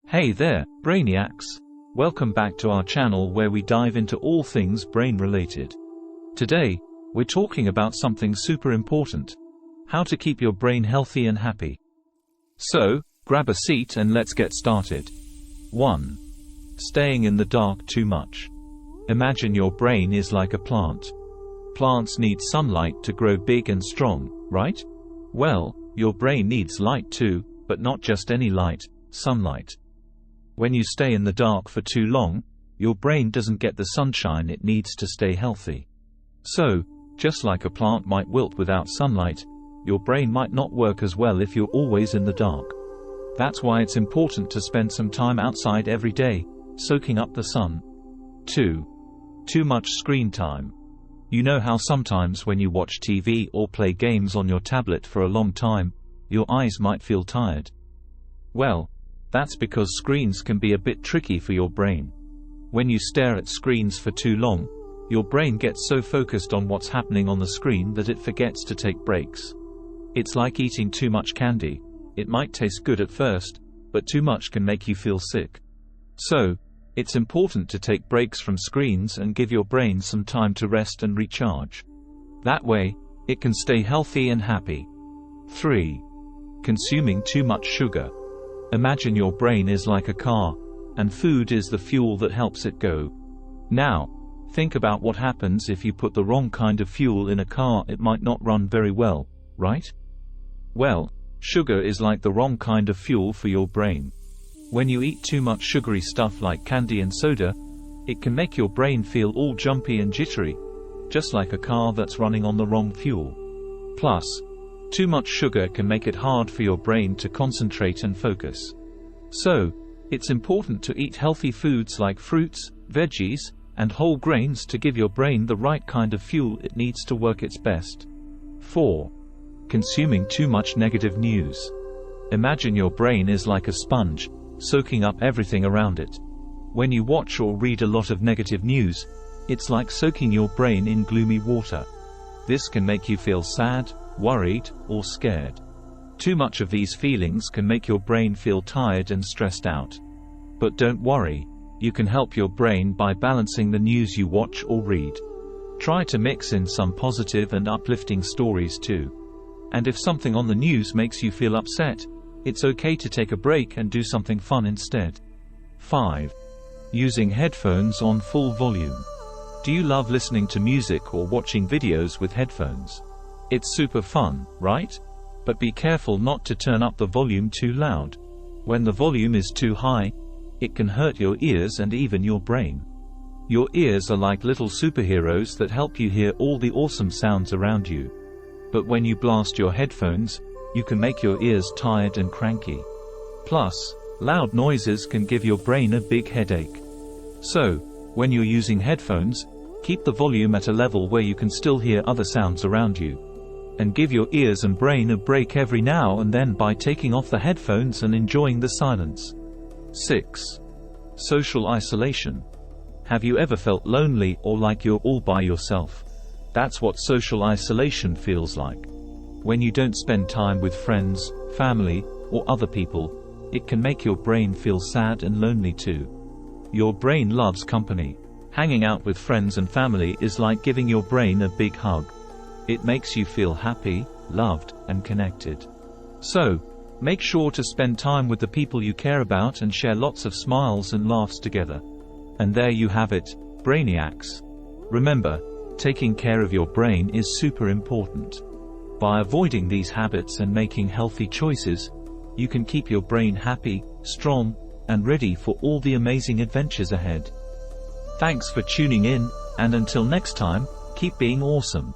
Hey there, Brainiacs! Welcome back to our channel where we dive into all things brain related. Today, we're talking about something super important: how to keep your brain healthy and happy. So, grab a seat and let's get started. 1. Staying in the dark too much. Imagine your brain is like a plant. Plants need sunlight to grow big and strong, right? Well, your brain needs light too, but not just any light, sunlight. When you stay in the dark for too long, your brain doesn't get the sunshine it needs to stay healthy. So, just like a plant might wilt without sunlight, your brain might not work as well if you're always in the dark. That's why it's important to spend some time outside every day, soaking up the sun. 2. Too much screen time. You know how sometimes when you watch TV or play games on your tablet for a long time, your eyes might feel tired? Well, that's because screens can be a bit tricky for your brain. When you stare at screens for too long, your brain gets so focused on what's happening on the screen that it forgets to take breaks. It's like eating too much candy. It might taste good at first, but too much can make you feel sick. So, it's important to take breaks from screens and give your brain some time to rest and recharge. That way, it can stay healthy and happy. 3. Consuming too much sugar. Imagine your brain is like a car, and food is the fuel that helps it go. Now, think about what happens if you put the wrong kind of fuel in a car. It might not run very well, right? Well, sugar is like the wrong kind of fuel for your brain. When you eat too much sugary stuff like candy and soda, it can make your brain feel all jumpy and jittery, just like a car that's running on the wrong fuel. Plus, too much sugar can make it hard for your brain to concentrate and focus. So, it's important to eat healthy foods like fruits, veggies, and whole grains to give your brain the right kind of fuel it needs to work its best. 4. Consuming too much negative news. Imagine your brain is like a sponge, soaking up everything around it. When you watch or read a lot of negative news, it's like soaking your brain in gloomy water. This can make you feel sad, worried, or scared. Too much of these feelings can make your brain feel tired and stressed out. But don't worry, you can help your brain by balancing the news you watch or read. Try to mix in some positive and uplifting stories too. And if something on the news makes you feel upset, it's okay to take a break and do something fun instead. 5. Using headphones on full volume. Do you love listening to music or watching videos with headphones? It's super fun, right? But be careful not to turn up the volume too loud. When the volume is too high, it can hurt your ears and even your brain. Your ears are like little superheroes that help you hear all the awesome sounds around you. But when you blast your headphones, you can make your ears tired and cranky. Plus, loud noises can give your brain a big headache. So, when you're using headphones, keep the volume at a level where you can still hear other sounds around you. And give your ears and brain a break every now and then by taking off the headphones and enjoying the silence. 6. Social isolation. Have you ever felt lonely or like you're all by yourself? That's what social isolation feels like. When you don't spend time with friends, family, or other people, it can make your brain feel sad and lonely too. Your brain loves company. Hanging out with friends and family is like giving your brain a big hug. It makes you feel happy, loved, and connected. So, make sure to spend time with the people you care about and share lots of smiles and laughs together. And there you have it, Brainiacs. Remember, taking care of your brain is super important. By avoiding these habits and making healthy choices, you can keep your brain happy, strong, and ready for all the amazing adventures ahead. Thanks for tuning in, and until next time, keep being awesome.